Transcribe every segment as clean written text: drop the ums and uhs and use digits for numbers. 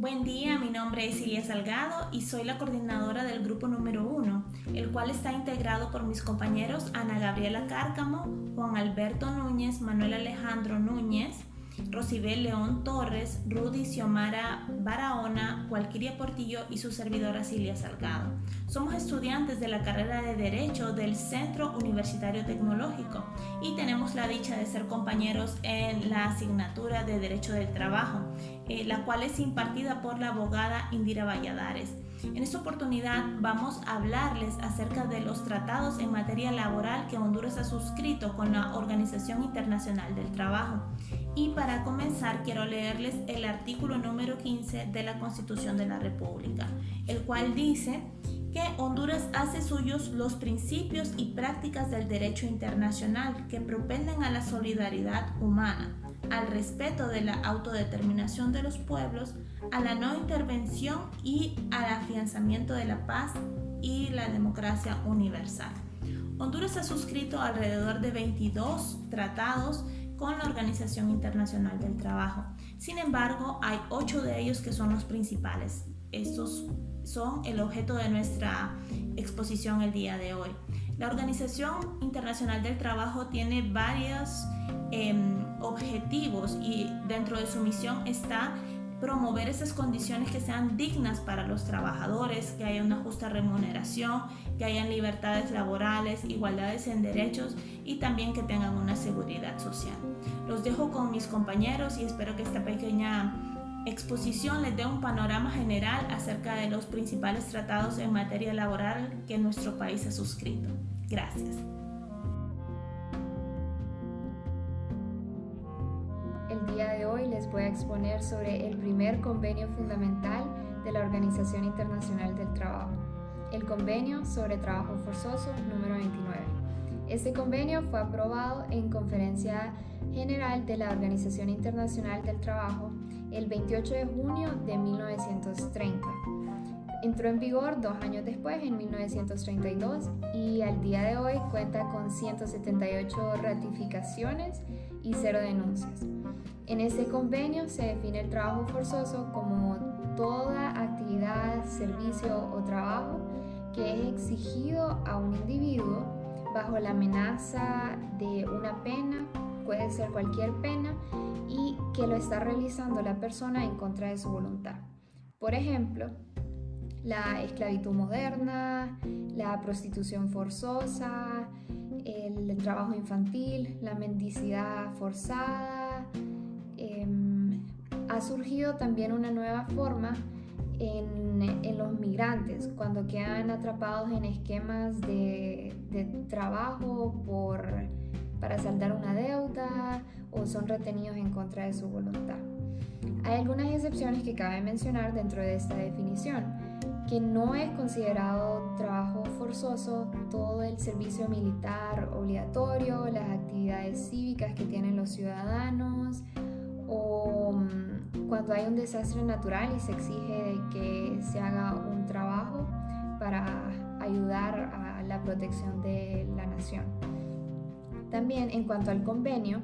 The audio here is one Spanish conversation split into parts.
Buen día, mi nombre es Ilia Salgado y soy la coordinadora del grupo número 1, el cual está integrado por mis compañeros Ana Gabriela Cárcamo, Juan Alberto Núñez, Manuel Alejandro Núñez, Rosibel León Torres, Rudy Xiomara Barahona, Walquiria Portillo y su servidora Ilia Salgado. Somos estudiantes de la carrera de Derecho del Centro Universitario Tecnológico y tenemos la dicha de ser compañeros en la asignatura de Derecho del Trabajo, la cual es impartida por la abogada Indira Valladares. En esta oportunidad vamos a hablarles acerca de los tratados en materia laboral que Honduras ha suscrito con la Organización Internacional del Trabajo. Y para comenzar quiero leerles el artículo número 15 de la Constitución de la República, el cual dice que Honduras hace suyos los principios y prácticas del derecho internacional que propenden a la solidaridad humana, al respeto de la autodeterminación de los pueblos, a la no intervención y al afianzamiento de la paz y la democracia universal. Honduras ha suscrito alrededor de 22 tratados con la Organización Internacional del Trabajo. Sin embargo, hay 8 de ellos que son los principales. Estos son el objeto de nuestra exposición el día de hoy. La Organización Internacional del Trabajo tiene varios objetivos y dentro de su misión está promover esas condiciones que sean dignas para los trabajadores, que haya una justa remuneración, que hayan libertades laborales, igualdades en derechos y también que tengan una seguridad social. Los dejo con mis compañeros y espero que esta pequeña exposición les dé un panorama general acerca de los principales tratados en materia laboral que nuestro país ha suscrito. Gracias. El día de hoy les voy a exponer sobre el primer convenio fundamental de la Organización Internacional del Trabajo, el Convenio sobre Trabajo Forzoso número 29. Este convenio fue aprobado en Conferencia General de la Organización Internacional del Trabajo el 28 de junio de 1930. Entró en vigor 2 años después, en 1932, y al día de hoy cuenta con 178 ratificaciones y 0 denuncias. En este convenio se define el trabajo forzoso como toda actividad, servicio o trabajo que es exigido a un individuo bajo la amenaza de una pena, puede ser cualquier pena, y que lo está realizando la persona en contra de su voluntad. Por ejemplo, la esclavitud moderna, la prostitución forzosa, el trabajo infantil, la mendicidad forzada. Ha surgido también una nueva forma en los migrantes, cuando quedan atrapados en esquemas de trabajo para saldar una deuda o son retenidos en contra de su voluntad. Hay algunas excepciones que cabe mencionar dentro de esta definición, que no es considerado trabajo forzoso todo el servicio militar obligatorio, las actividades cívicas que tienen los ciudadanos, o cuando hay un desastre natural y se exige que se haga un trabajo para ayudar a la protección de la nación. También en cuanto al convenio,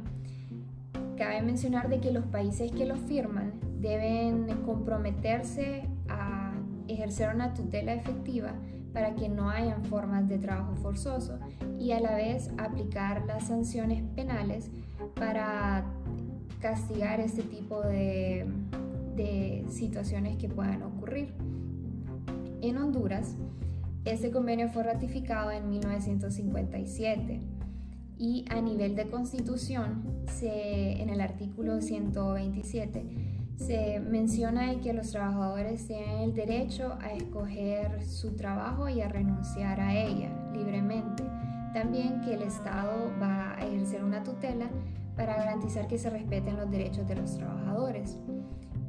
cabe mencionar de que los países que lo firman deben comprometerse a ejercer una tutela efectiva para que no hayan formas de trabajo forzoso y a la vez aplicar las sanciones penales para castigar este tipo de situaciones que puedan ocurrir. En Honduras, este convenio fue ratificado en 1957 y a nivel de constitución, en el artículo 127, se menciona que los trabajadores tienen el derecho a escoger su trabajo y a renunciar a ella libremente. También que el Estado va a ejercer una tutela para garantizar que se respeten los derechos de los trabajadores.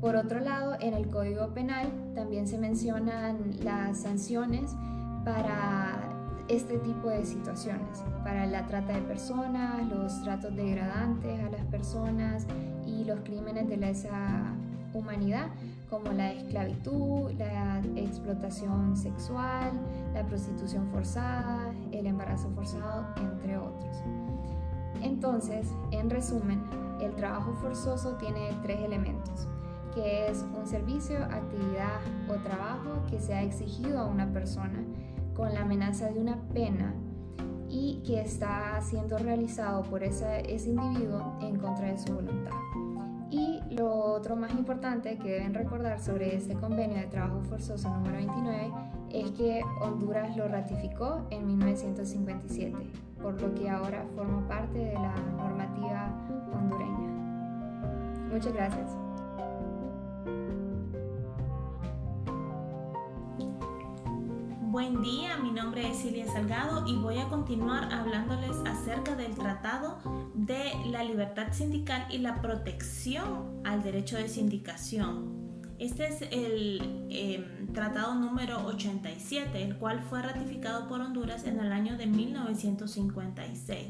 Por otro lado, en el Código Penal también se mencionan las sanciones para este tipo de situaciones, para la trata de personas, los tratos degradantes a las personas y los crímenes de lesa humanidad, como la esclavitud, la explotación sexual, la prostitución forzada, el embarazo forzado, entre otros. Entonces, en resumen, el trabajo forzoso tiene 3 elementos, que es un servicio, actividad o trabajo que se ha exigido a una persona con la amenaza de una pena y que está siendo realizado por ese individuo en contra de su voluntad. Y lo otro más importante que deben recordar sobre este convenio de trabajo forzoso número 29 es que Honduras lo ratificó en 1957, por lo que ahora forma parte de la normativa hondureña. Muchas gracias. Buen día, mi nombre es Cilia Salgado y voy a continuar hablándoles acerca del Tratado de la Libertad Sindical y la protección al derecho de sindicación. Este es el tratado número 87, el cual fue ratificado por Honduras en el año de 1956.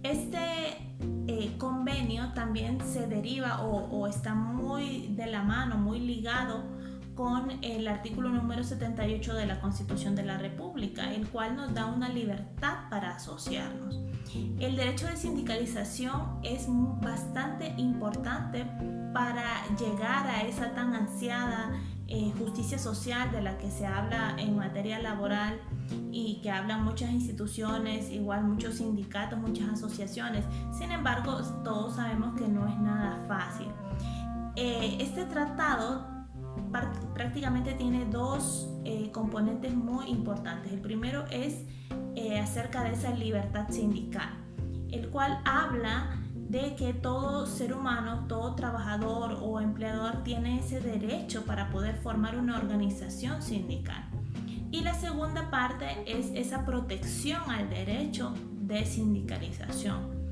Este convenio también se deriva o está muy de la mano, muy ligado con el artículo número 78 de la Constitución de la República, el cual nos da una libertad para asociarnos. El derecho de sindicalización es bastante importante para llegar a esa tan ansiada justicia social de la que se habla en materia laboral y que hablan muchas instituciones, igual muchos sindicatos, muchas asociaciones. Sin embargo, todos sabemos que no es nada fácil. Este tratado prácticamente tiene dos componentes muy importantes. El primero es acerca de esa libertad sindical, el cual habla de que todo ser humano, todo trabajador o empleador tiene ese derecho para poder formar una organización sindical. Y la segunda parte es esa protección al derecho de sindicalización.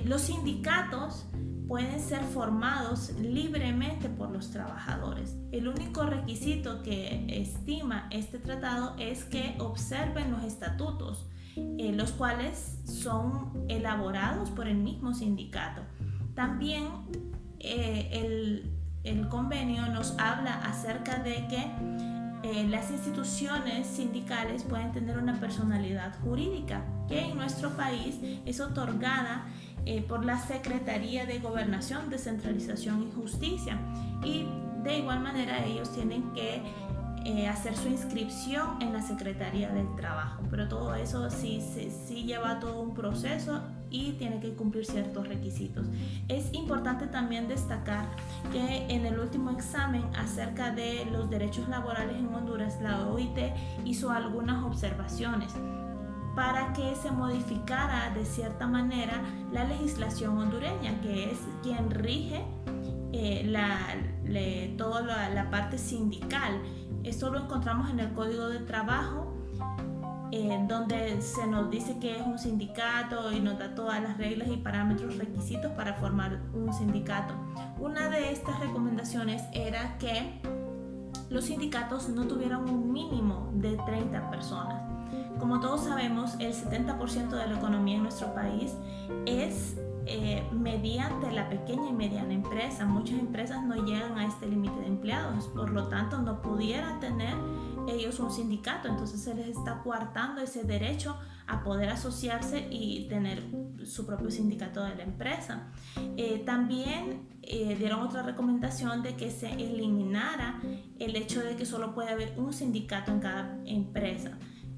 Los sindicatos pueden ser formados libremente por los trabajadores. El único requisito que estima este tratado es que observen los estatutos, los cuales son elaborados por el mismo sindicato. También el convenio nos habla acerca de que las instituciones sindicales pueden tener una personalidad jurídica que en nuestro país es otorgada por la Secretaría de Gobernación, Descentralización y Justicia, y de igual manera ellos tienen que hacer su inscripción en la Secretaría del Trabajo, pero todo eso sí lleva todo un proceso y tiene que cumplir ciertos requisitos. Es importante también destacar que en el último examen acerca de los derechos laborales en Honduras, la OIT hizo algunas observaciones para que se modificara de cierta manera la legislación hondureña, que es quien rige toda la parte sindical. Esto lo encontramos en el Código de Trabajo, donde se nos dice que es un sindicato y nos da todas las reglas y parámetros requisitos para formar un sindicato. Una de estas recomendaciones era que los sindicatos no tuvieran un mínimo de 30 personas. Como todos sabemos, el 70% de la economía en nuestro país es mediante la pequeña y mediana empresa. Muchas empresas no llegan a este límite de empleados, por lo tanto no pudieran tener ellos un sindicato, entonces se les está coartando ese derecho a poder asociarse y tener su propio sindicato de la empresa. También dieron otra recomendación de que se eliminara el hecho de que solo puede haber un sindicato en cada empresa.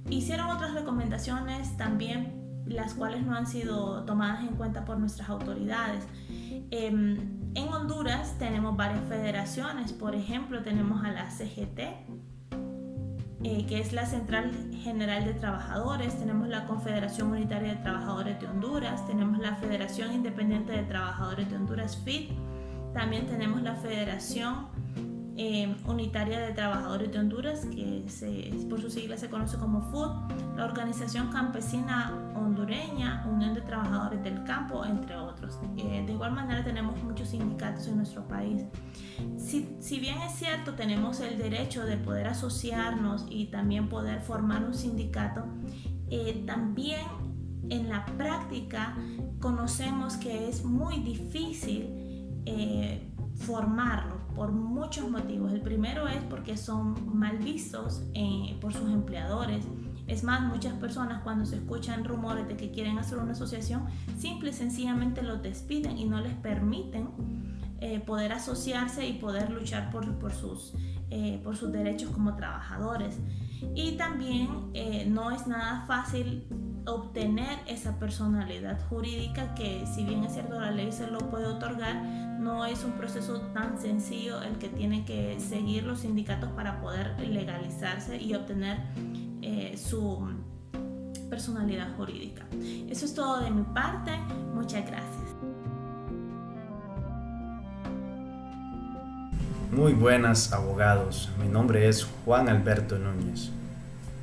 Hicieron otras recomendaciones también, las cuales no han sido tomadas en cuenta por nuestras autoridades. En Honduras tenemos varias federaciones, por ejemplo tenemos a la CGT, que es la Central General de Trabajadores, tenemos la Confederación Unitaria de Trabajadores de Honduras, tenemos la Federación Independiente de Trabajadores de Honduras, FIT, también tenemos la Federación Unitaria de Trabajadores de Honduras, que por su sigla se conoce como FUT, la Organización Campesina Hondureña, Unión de Trabajadores del Campo, entre otros. De igual manera tenemos muchos sindicatos en nuestro país. Si bien es cierto, tenemos el derecho de poder asociarnos y también poder formar un sindicato, también en la práctica conocemos que es muy difícil formarlo por muchos motivos. El primero es porque son mal vistos por sus empleadores. Es más, muchas personas cuando se escuchan rumores de que quieren hacer una asociación, simple y sencillamente los despiden y no les permiten poder asociarse y poder luchar por sus derechos como trabajadores. Y también no es nada fácil obtener esa personalidad jurídica, que si bien es cierto la ley se lo puede otorgar, no es un proceso tan sencillo el que tienen que seguir los sindicatos para poder legalizarse y obtener su personalidad jurídica. Eso es todo de mi parte. Muchas gracias. Muy buenas, abogados. Mi nombre es Juan Alberto Núñez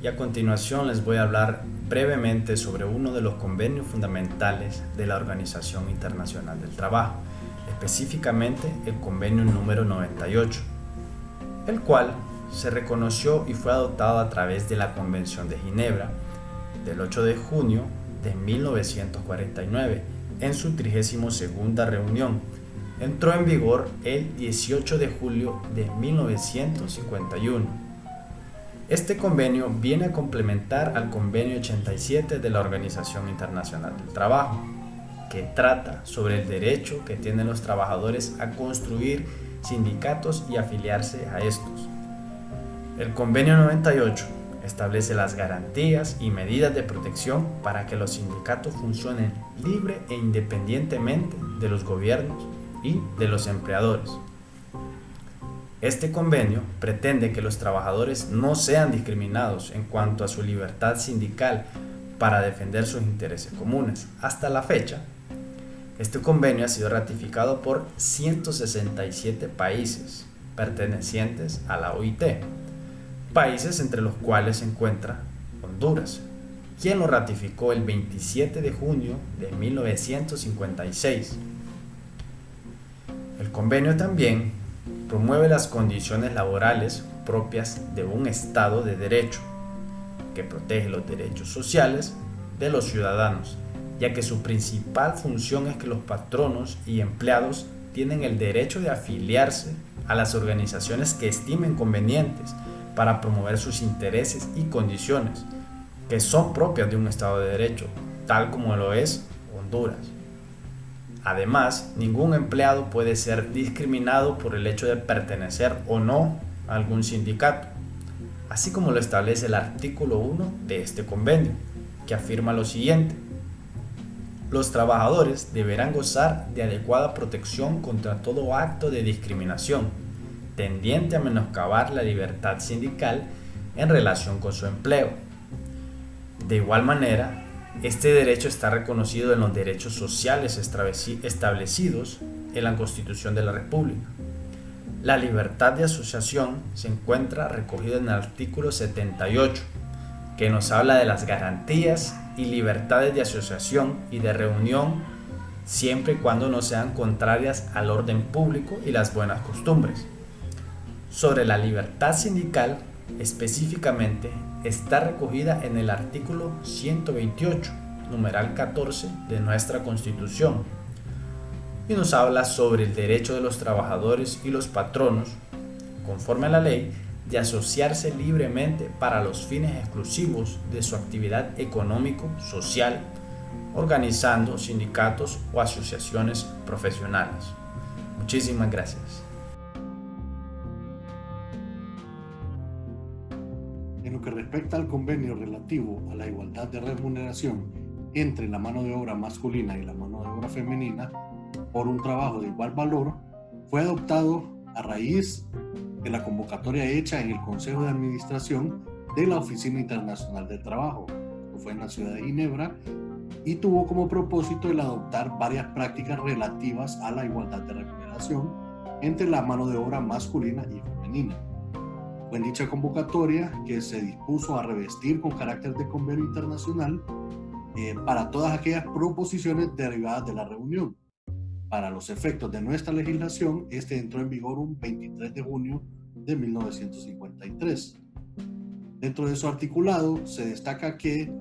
y a continuación les voy a hablar brevemente sobre uno de los convenios fundamentales de la Organización Internacional del Trabajo, específicamente el convenio número 98, el cual se reconoció y fue adoptado a través de la Convención de Ginebra del 8 de junio de 1949 en su 32ª reunión. Entró en vigor el 18 de julio de 1951. Este convenio viene a complementar al convenio 87 de la Organización Internacional del Trabajo, que trata sobre el derecho que tienen los trabajadores a construir sindicatos y afiliarse a estos. El convenio 98 establece las garantías y medidas de protección para que los sindicatos funcionen libre e independientemente de los gobiernos y de los empleadores. Este convenio pretende que los trabajadores no sean discriminados en cuanto a su libertad sindical para defender sus intereses comunes. Hasta la fecha, este convenio ha sido ratificado por 167 países pertenecientes a la OIT, países entre los cuales se encuentra Honduras, quien lo ratificó el 27 de junio de 1956. El convenio también promueve las condiciones laborales propias de un Estado de Derecho, que protege los derechos sociales de los ciudadanos, ya que su principal función es que los patronos y empleados tienen el derecho de afiliarse a las organizaciones que estimen convenientes para promover sus intereses y condiciones, que son propias de un Estado de Derecho, tal como lo es Honduras. Además, ningún empleado puede ser discriminado por el hecho de pertenecer o no a algún sindicato, así como lo establece el artículo 1 de este convenio, que afirma lo siguiente: los trabajadores deberán gozar de adecuada protección contra todo acto de discriminación tendiente a menoscabar la libertad sindical en relación con su empleo. De igual manera, este derecho está reconocido en los derechos sociales establecidos en la Constitución de la República. La libertad de asociación se encuentra recogida en el artículo 78, que nos habla de las garantías y libertades de asociación y de reunión, siempre y cuando no sean contrarias al orden público y las buenas costumbres. Sobre la libertad sindical, específicamente, está recogida en el artículo 128, numeral 14 de nuestra Constitución, y nos habla sobre el derecho de los trabajadores y los patronos, conforme a la ley, de asociarse libremente para los fines exclusivos de su actividad económico-social, organizando sindicatos o asociaciones profesionales. Muchísimas gracias. En lo que respecta al convenio relativo a la igualdad de remuneración entre la mano de obra masculina y la mano de obra femenina por un trabajo de igual valor, fue adoptado a raíz de la convocatoria hecha en el Consejo de Administración de la Oficina Internacional del Trabajo, que fue en la ciudad de Ginebra, y tuvo como propósito el adoptar varias prácticas relativas a la igualdad de remuneración entre la mano de obra masculina y femenina. Fue en dicha convocatoria que se dispuso a revestir con carácter de convenio internacional para todas aquellas proposiciones derivadas de la reunión. Para los efectos de nuestra legislación, este entró en vigor un 23 de junio de 1953. Dentro de su articulado se destaca que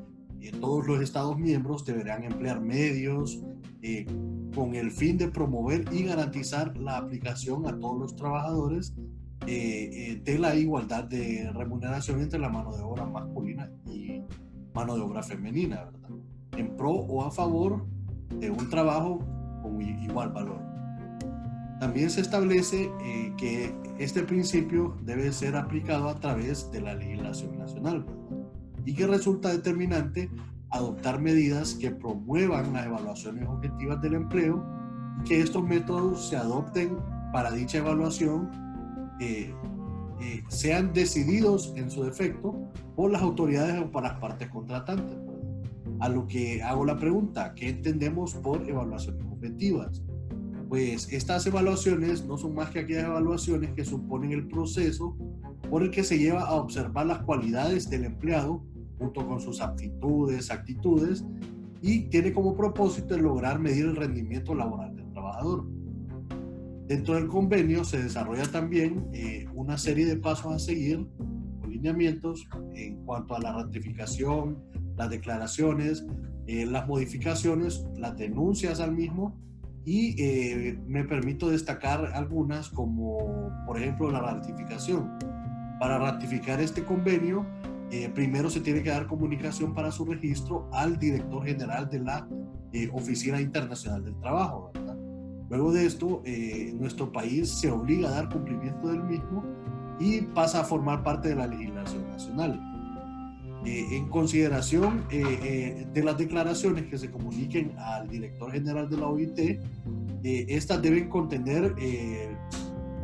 todos los Estados miembros deberán emplear medios con el fin de promover y garantizar la aplicación a todos los trabajadores de la igualdad de remuneración entre la mano de obra masculina y mano de obra femenina, ¿verdad? En pro o a favor de un trabajo con igual valor. También se establece que este principio debe ser aplicado a través de la legislación nacional, ¿verdad? Y que resulta determinante adoptar medidas que promuevan las evaluaciones objetivas del empleo y que estos métodos se adopten para dicha evaluación sean decididos en su defecto por las autoridades o por las partes contratantes, ¿verdad? A lo que hago la pregunta, ¿qué entendemos por evaluaciones objetivas? Pues estas evaluaciones no son más que aquellas evaluaciones que suponen el proceso por el que se lleva a observar las cualidades del empleado junto con sus aptitudes, actitudes, y tiene como propósito el lograr medir el rendimiento laboral del trabajador. Dentro del convenio se desarrolla también una serie de pasos a seguir, o lineamientos, en cuanto a la ratificación, las declaraciones, las modificaciones, las denuncias al mismo, y me permito destacar algunas como, por ejemplo, la ratificación. Para ratificar este convenio, primero se tiene que dar comunicación para su registro al director general de la Oficina Internacional del Trabajo, ¿verdad? Luego de esto, nuestro país se obliga a dar cumplimiento del mismo y pasa a formar parte de la legislación nacional. En consideración de las declaraciones que se comuniquen al director general de la OIT, estas deben contener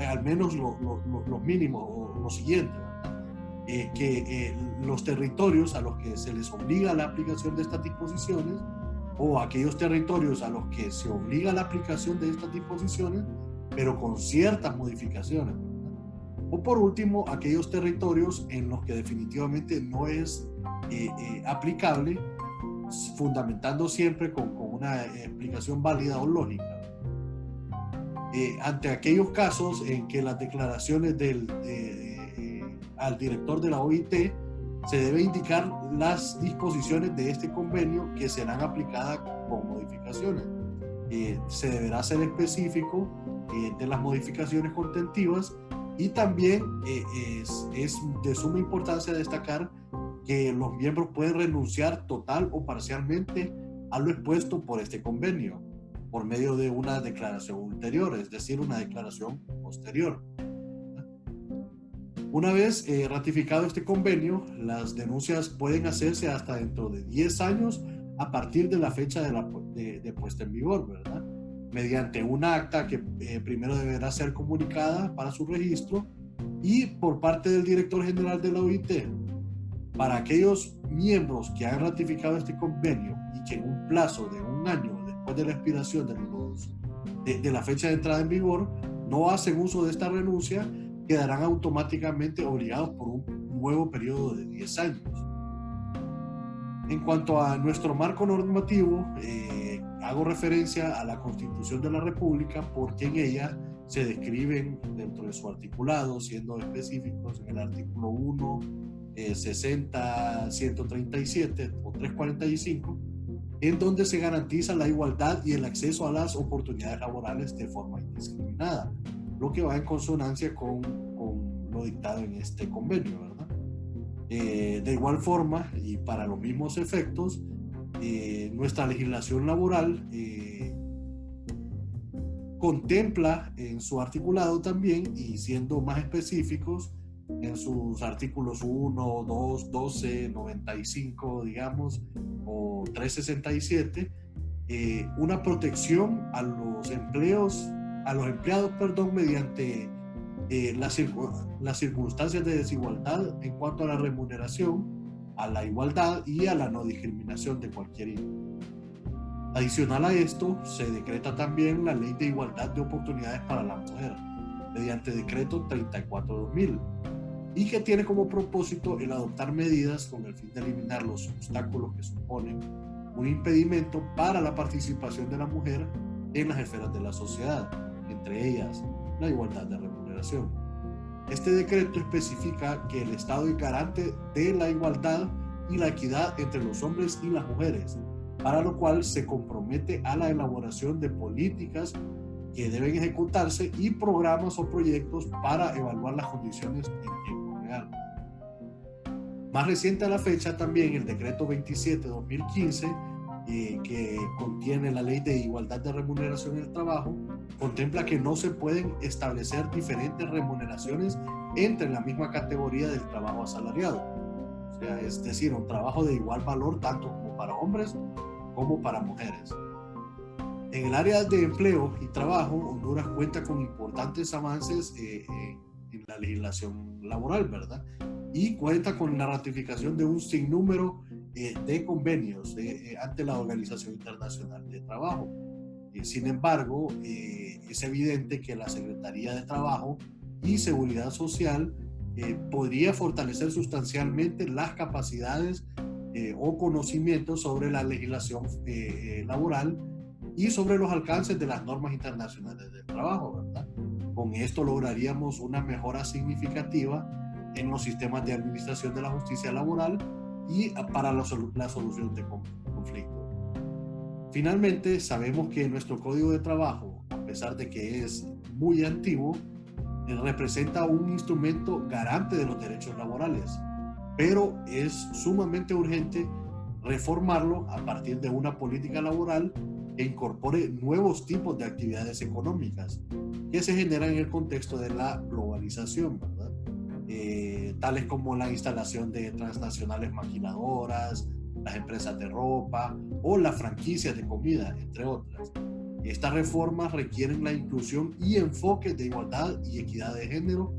al menos los mínimos o lo siguiente, que los territorios a los que se les obliga la aplicación de estas disposiciones, o aquellos territorios a los que se obliga la aplicación de estas disposiciones, pero con ciertas modificaciones, ¿verdad? O por último, aquellos territorios en los que definitivamente no es aplicable, fundamentando siempre con una explicación válida o lógica. Ante aquellos casos en que las declaraciones al director de la OIT se debe indicar las disposiciones de este convenio que serán aplicadas con modificaciones. Se deberá ser específico de las modificaciones contentivas, y también es de suma importancia destacar que los miembros pueden renunciar total o parcialmente a lo expuesto por este convenio por medio de una declaración ulterior, es decir, una declaración posterior. Una vez ratificado este convenio, las denuncias pueden hacerse hasta dentro de 10 años a partir de la fecha de puesta en vigor, ¿verdad? Mediante un acta que primero deberá ser comunicada para su registro y por parte del director general de la OIT. Para aquellos miembros que han ratificado este convenio y que en un plazo de un año después de la expiración de la fecha de entrada en vigor no hacen uso de esta renuncia, quedarán automáticamente obligados por un nuevo periodo de 10 años. En cuanto a nuestro marco normativo, hago referencia a la Constitución de la República porque en ella se describen dentro de su articulado, siendo específicos en el artículo 1, 60, 137 o 345, en donde se garantiza la igualdad y el acceso a las oportunidades laborales de forma indiscriminada, lo que va en consonancia con lo dictado en este convenio, ¿verdad? De igual forma, y para los mismos efectos, nuestra legislación laboral contempla en su articulado también, y siendo más específicos, en sus artículos 1, 2, 12, 95, digamos, o 367, una protección a los empleados, mediante las circunstancias de desigualdad en cuanto a la remuneración, a la igualdad y a la no discriminación de cualquier índole. Adicional a esto, se decreta también la Ley de Igualdad de Oportunidades para la Mujer, mediante Decreto 34/2000, y que tiene como propósito el adoptar medidas con el fin de eliminar los obstáculos que suponen un impedimento para la participación de la mujer en las esferas de la sociedad, entre ellas la igualdad de remuneración. Este decreto especifica que el Estado es garante de la igualdad y la equidad entre los hombres y las mujeres, para lo cual se compromete a la elaboración de políticas que deben ejecutarse y programas o proyectos para evaluar las condiciones en tiempo real. Más reciente a la fecha también el decreto 27/2015 que contiene la Ley de Igualdad de Remuneración en el Trabajo, contempla que no se pueden establecer diferentes remuneraciones entre la misma categoría del trabajo asalariado. O sea, es decir, un trabajo de igual valor tanto como para hombres como para mujeres. En el área de empleo y trabajo, Honduras cuenta con importantes avances en la legislación laboral, ¿verdad? Y cuenta con la ratificación de un sinnúmero de convenios ante la Organización Internacional de Trabajo. Sin embargo, es evidente que la Secretaría de Trabajo y Seguridad Social podría fortalecer sustancialmente las capacidades o conocimientos sobre la legislación laboral y sobre los alcances de las normas internacionales del trabajo, ¿verdad? Con esto lograríamos una mejora significativa en los sistemas de administración de la justicia laboral y para la solución de conflictos. Finalmente, sabemos que nuestro Código de Trabajo, a pesar de que es muy antiguo, representa un instrumento garante de los derechos laborales, pero es sumamente urgente reformarlo a partir de una política laboral que incorpore nuevos tipos de actividades económicas que se generan en el contexto de la globalización, ¿verdad? Tales como la instalación de transnacionales maquiladoras, las empresas de ropa o las franquicias de comida, entre otras. Estas reformas requieren la inclusión y enfoque de igualdad y equidad de género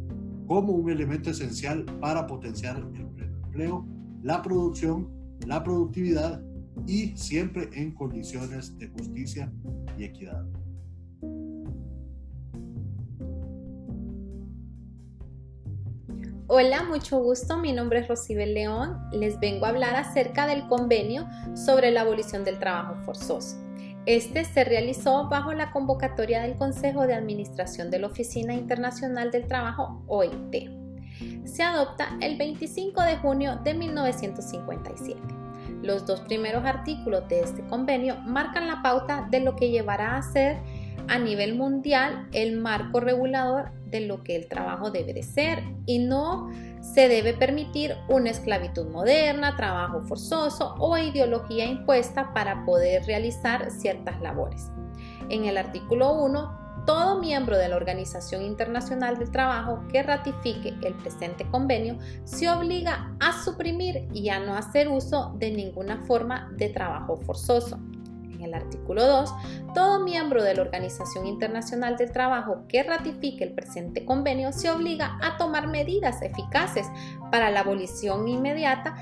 como un elemento esencial para potenciar el empleo, la producción, la productividad y siempre en condiciones de justicia y equidad. Hola, mucho gusto. Mi nombre es Rosibel León. Les vengo a hablar acerca del convenio sobre la abolición del trabajo forzoso. Este se realizó bajo la convocatoria del Consejo de Administración de la Oficina Internacional del Trabajo, OIT. Se adopta el 25 de junio de 1957. Los dos primeros artículos de este convenio marcan la pauta de lo que llevará a ser a nivel mundial el marco regulador de lo que el trabajo debe de ser y no se debe permitir una esclavitud moderna, trabajo forzoso o ideología impuesta para poder realizar ciertas labores. En el artículo 1, todo miembro de la Organización Internacional del Trabajo que ratifique el presente convenio se obliga a suprimir y a no hacer uso de ninguna forma de trabajo forzoso. En el artículo 2, todo miembro de la Organización Internacional del Trabajo que ratifique el presente convenio se obliga a tomar medidas eficaces para la abolición inmediata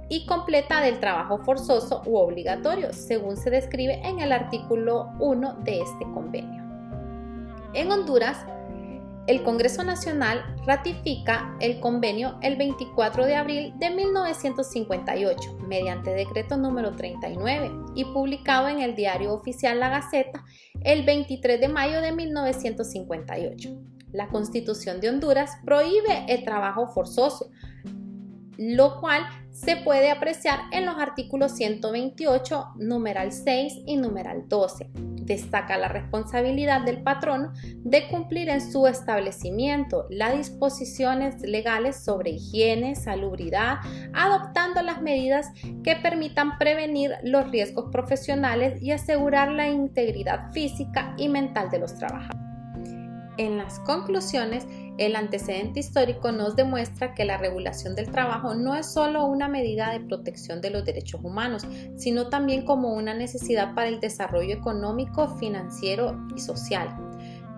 y completa del trabajo forzoso u obligatorio, según se describe en el artículo 1 de este convenio. En Honduras, el Congreso Nacional ratifica el convenio el 24 de abril de 1958 mediante decreto número 39 y publicado en el diario oficial La Gaceta el 23 de mayo de 1958. La Constitución de Honduras prohíbe el trabajo forzoso, lo cual se puede apreciar en los artículos 128, numeral 6 y numeral 12. Destaca la responsabilidad del patrono de cumplir en su establecimiento las disposiciones legales sobre higiene, salubridad, adoptando las medidas que permitan prevenir los riesgos profesionales y asegurar la integridad física y mental de los trabajadores. En las conclusiones, el antecedente histórico nos demuestra que la regulación del trabajo no es solo una medida de protección de los derechos humanos, sino también como una necesidad para el desarrollo económico, financiero y social.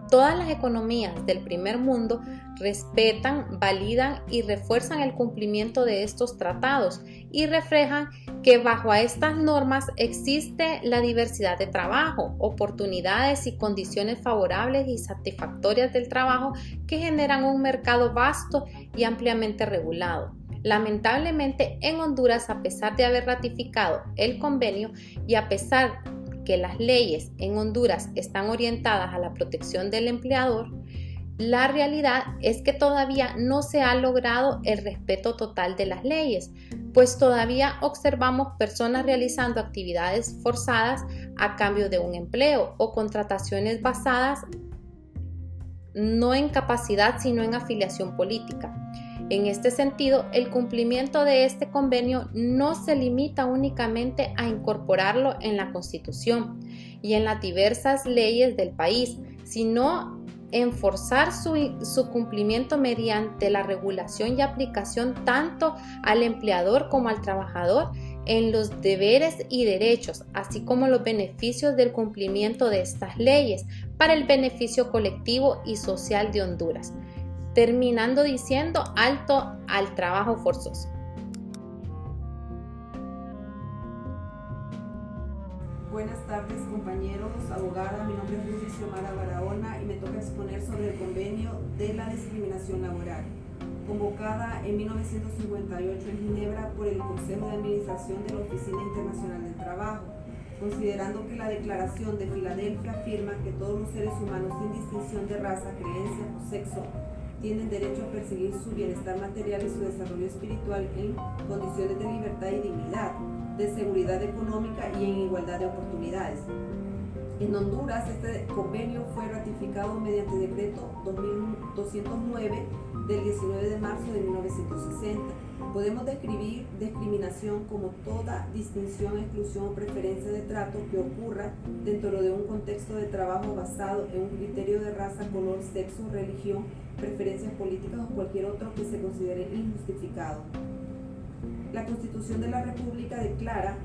Todas las economías del primer mundo respetan, validan y refuerzan el cumplimiento de estos tratados y reflejan que bajo estas normas existe la diversidad de trabajo, oportunidades y condiciones favorables y satisfactorias del trabajo que generan un mercado vasto y ampliamente regulado. Lamentablemente, en Honduras, a pesar de haber ratificado el convenio y a pesar que las leyes en Honduras están orientadas a la protección del empleador, la realidad es que todavía no se ha logrado el respeto total de las leyes, pues todavía observamos personas realizando actividades forzadas a cambio de un empleo o contrataciones basadas no en capacidad sino en afiliación política. En este sentido, el cumplimiento de este convenio no se limita únicamente a incorporarlo en la Constitución y en las diversas leyes del país, sino en forzar su cumplimiento mediante la regulación y aplicación tanto al empleador como al trabajador en los deberes y derechos, así como los beneficios del cumplimiento de estas leyes para el beneficio colectivo y social de Honduras, terminando diciendo alto al trabajo forzoso. Buenas tardes, compañeros, abogada. Mi nombre es Luis Xiomara Barahona y me toca exponer sobre el convenio de la discriminación laboral, convocada en 1958 en Ginebra por el Consejo de Administración de la Oficina Internacional del Trabajo, considerando que la Declaración de Filadelfia afirma que todos los seres humanos, sin distinción de raza, creencia o sexo, tienen derecho a perseguir su bienestar material y su desarrollo espiritual en condiciones de libertad y dignidad, de seguridad económica y en igualdad de oportunidades. En Honduras, este convenio fue ratificado mediante decreto 2209 del 19 de marzo de 1960. Podemos describir discriminación como toda distinción, exclusión o preferencia de trato que ocurra dentro de un contexto de trabajo basado en un criterio de raza, color, sexo, religión, preferencias políticas o cualquier otro que se considere injustificado. La Constitución de la República declara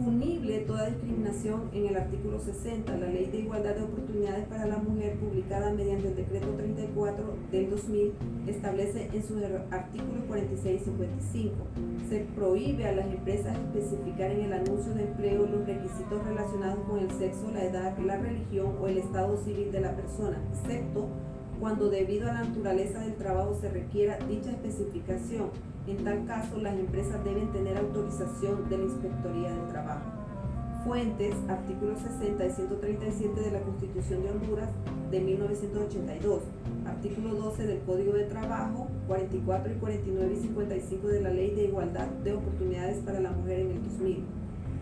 punible toda discriminación en el artículo 60, la Ley de Igualdad de Oportunidades para la Mujer, publicada mediante el Decreto 34 del 2000, establece en sus artículos 46 y 55. Se prohíbe a las empresas especificar en el anuncio de empleo los requisitos relacionados con el sexo, la edad, la religión o el estado civil de la persona, excepto cuando debido a la naturaleza del trabajo se requiera dicha especificación. En tal caso, las empresas deben tener autorización de la Inspectoría del Trabajo. Fuentes, artículos 60 y 137 de la Constitución de Honduras de 1982, artículo 12 del Código de Trabajo, 44 y 49 y 55 de la Ley de Igualdad de Oportunidades para la Mujer en el 2000.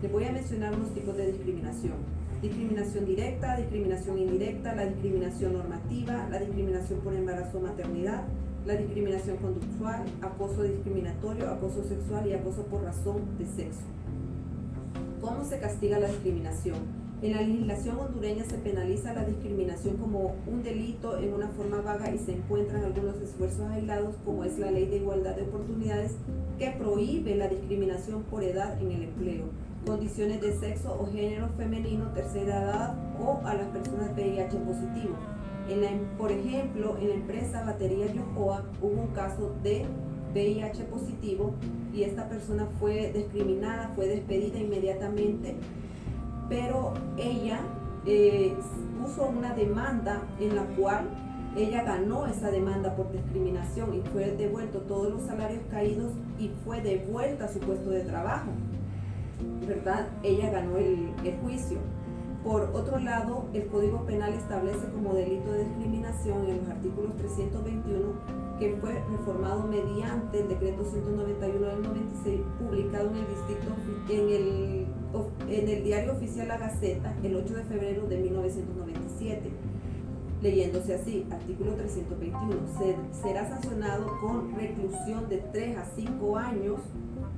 Les voy a mencionar unos tipos de discriminación. Discriminación directa, discriminación indirecta, la discriminación normativa, la discriminación por embarazo o maternidad, la discriminación conductual, acoso discriminatorio, acoso sexual y acoso por razón de sexo. ¿Cómo se castiga la discriminación? En la legislación hondureña se penaliza la discriminación como un delito en una forma vaga y se encuentran algunos esfuerzos aislados, como es la Ley de Igualdad de Oportunidades, que prohíbe la discriminación por edad en el empleo, condiciones de sexo o género femenino, tercera edad o a las personas VIH positivo. Por ejemplo, en la empresa Batería Yohoa hubo un caso de VIH positivo y esta persona fue discriminada, fue despedida inmediatamente, pero ella puso una demanda en la cual ella ganó esa demanda por discriminación y fue devuelto todos los salarios caídos y fue devuelta a su puesto de trabajo, ¿verdad? Ella ganó el juicio. Por otro lado, el Código Penal establece como delito de discriminación en los artículos 321, que fue reformado mediante el decreto 191 del 96, publicado en el diario oficial La Gaceta el 8 de febrero de 1997. Leyéndose así, artículo 321, será sancionado con reclusión de 3 a 5 años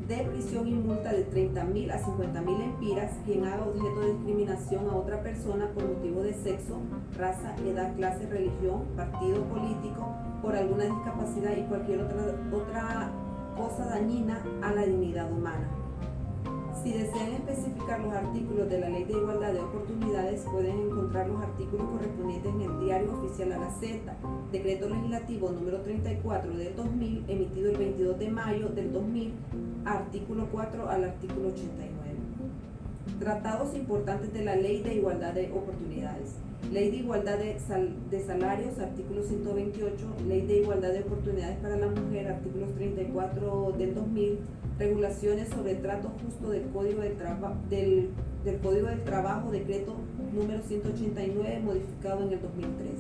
de prisión y multa de 30.000 a 50.000 empiras quien haga objeto de discriminación a otra persona por motivo de sexo, raza, edad, clase, religión, partido político, por alguna discapacidad y cualquier otra cosa dañina a la dignidad humana. Si desean especificar los artículos de la Ley de Igualdad de Oportunidades, pueden encontrar los artículos correspondientes en el Diario Oficial La Gaceta, Decreto Legislativo número 34 del 2000, emitido el 22 de mayo del 2000, artículo 4 al artículo 89. Tratados importantes de la Ley de Igualdad de Oportunidades. Ley de Igualdad de Salarios, artículo 128, Ley de Igualdad de Oportunidades para la Mujer, artículos 34 del 2000, regulaciones sobre el trato justo del Código del Trabajo, decreto número 189, modificado en el 2003.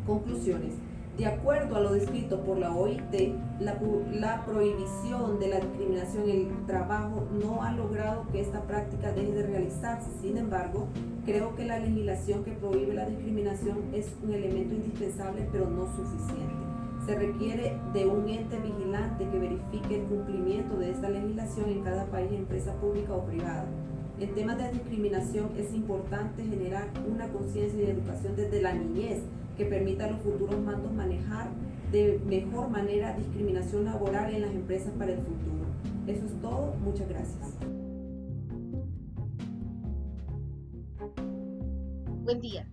Conclusiones. De acuerdo a lo descrito por la OIT, la prohibición de la discriminación en el trabajo no ha logrado que esta práctica deje de realizarse. Sin embargo, creo que la legislación que prohíbe la discriminación es un elemento indispensable, pero no suficiente. Se requiere de un ente vigilante que verifique el cumplimiento de esta legislación en cada país, empresa pública o privada. En temas de discriminación es importante generar una conciencia y educación desde la niñez que permita a los futuros mandos manejar de mejor manera discriminación laboral en las empresas para el futuro. Eso es todo. Muchas gracias. Buen día.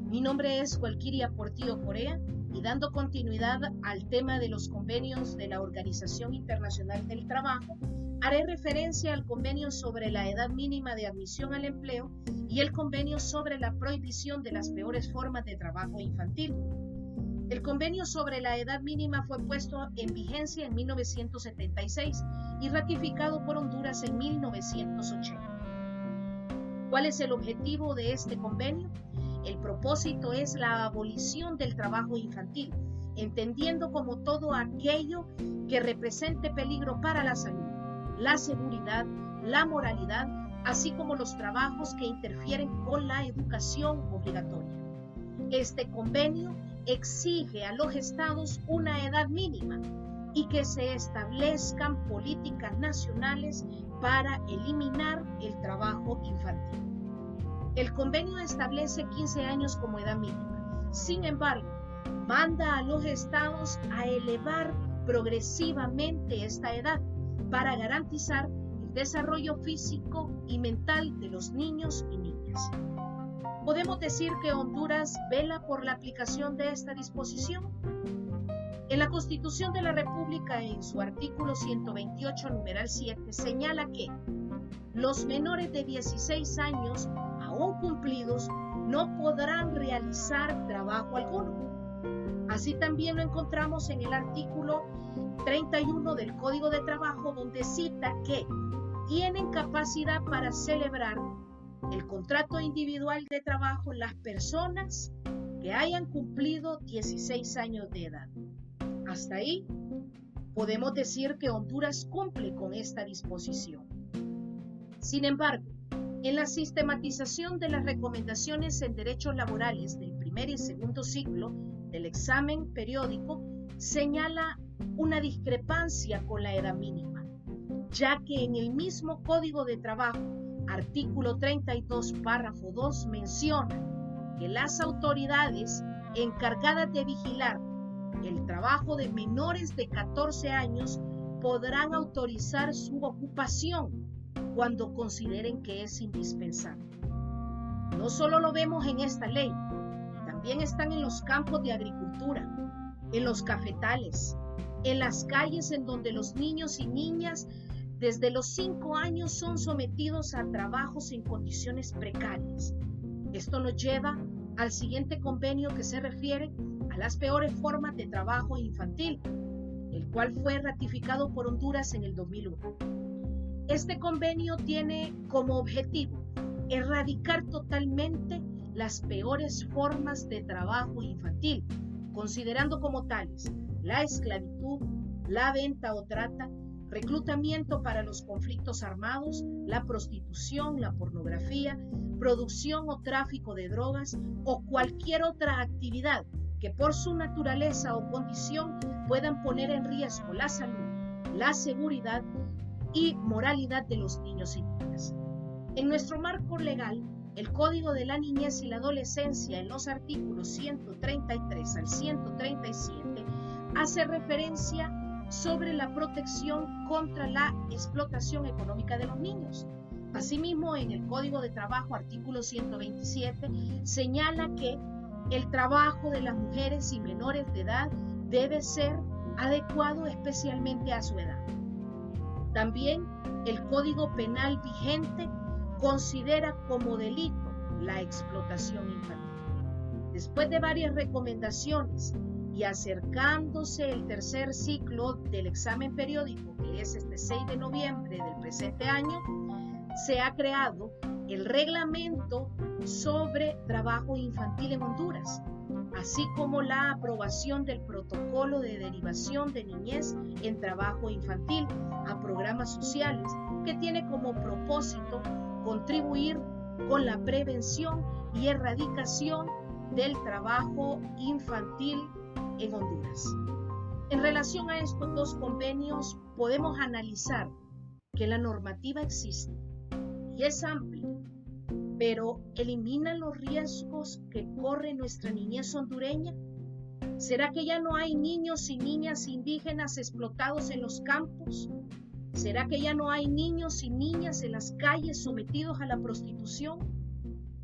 Mi nombre es Walkiria Portillo Corea y dando continuidad al tema de los convenios de la Organización Internacional del Trabajo, haré referencia al convenio sobre la edad mínima de admisión al empleo y el convenio sobre la prohibición de las peores formas de trabajo infantil. El convenio sobre la edad mínima fue puesto en vigencia en 1976 y ratificado por Honduras en 1980. ¿Cuál es el objetivo de este convenio? El propósito es la abolición del trabajo infantil, entendiendo como todo aquello que represente peligro para la salud, la seguridad, la moralidad, así como los trabajos que interfieren con la educación obligatoria. Este convenio exige a los estados una edad mínima y que se establezcan políticas nacionales para eliminar el trabajo infantil. El convenio establece 15 años como edad mínima. Sin embargo, manda a los estados a elevar progresivamente esta edad para garantizar el desarrollo físico y mental de los niños y niñas. ¿Podemos decir que Honduras vela por la aplicación de esta disposición? En la Constitución de la República, en su artículo 128, numeral 7, señala que los menores de 16 años aún cumplidos no podrán realizar trabajo alguno. Así también lo encontramos en el artículo 31 del Código de Trabajo, donde cita que tienen capacidad para celebrar el contrato individual de trabajo las personas que hayan cumplido 16 años de edad. Hasta ahí podemos decir que Honduras cumple con esta disposición. Sin embargo, en la sistematización de las recomendaciones en derechos laborales del primer y segundo ciclo del examen periódico, señala una discrepancia con la edad mínima, ya que en el mismo Código de Trabajo, artículo 32, párrafo 2, menciona que las autoridades encargadas de vigilar el trabajo de menores de 14 años podrán autorizar su ocupación cuando consideren que es indispensable. No solo lo vemos en esta ley, también están en los campos de agricultura, en los cafetales, en las calles en donde los niños y niñas desde los 5 años son sometidos a trabajos en condiciones precarias. Esto nos lleva al siguiente convenio que se refiere a las peores formas de trabajo infantil, el cual fue ratificado por Honduras en el 2001. Este convenio tiene como objetivo erradicar totalmente las peores formas de trabajo infantil, considerando como tales la esclavitud, la venta o trata, reclutamiento para los conflictos armados, la prostitución, la pornografía, producción o tráfico de drogas o cualquier otra actividad que por su naturaleza o condición puedan poner en riesgo la salud, la seguridad y moralidad de los niños y niñas. En nuestro marco legal, el Código de la Niñez y la Adolescencia, en los artículos 133 al 137, hace referencia sobre la protección contra la explotación económica de los niños. Asimismo, en el Código de Trabajo, artículo 127, señala que el trabajo de las mujeres y menores de edad debe ser adecuado especialmente a su edad. También el Código Penal vigente considera como delito la explotación infantil. Después de varias recomendaciones y acercándose el tercer ciclo del examen periódico, que es este 6 de noviembre del presente año, se ha creado el reglamento sobre trabajo infantil en Honduras, así como la aprobación del protocolo de derivación de niñez en trabajo infantil a programas sociales, que tiene como propósito contribuir con la prevención y erradicación del trabajo infantil en Honduras. En relación a estos dos convenios, podemos analizar que la normativa existe y es amplia, pero ¿elimina los riesgos que corre nuestra niñez hondureña? ¿Será que ya no hay niños y niñas indígenas explotados en los campos? ¿Será que ya no hay niños y niñas en las calles sometidos a la prostitución?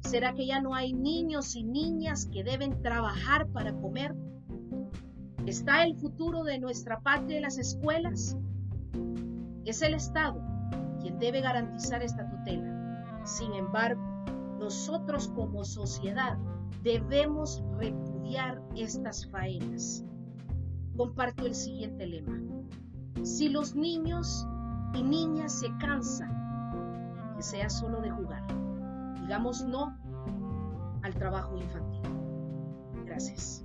¿Será que ya no hay niños y niñas que deben trabajar para comer? ¿Está el futuro de nuestra patria en las escuelas? Es el Estado quien debe garantizar esta tutela. Sin embargo, nosotros como sociedad debemos repudiar estas faenas. Comparto el siguiente lema: si los niños y niñas se cansan, que sea solo de jugar. Digamos no al trabajo infantil. Gracias.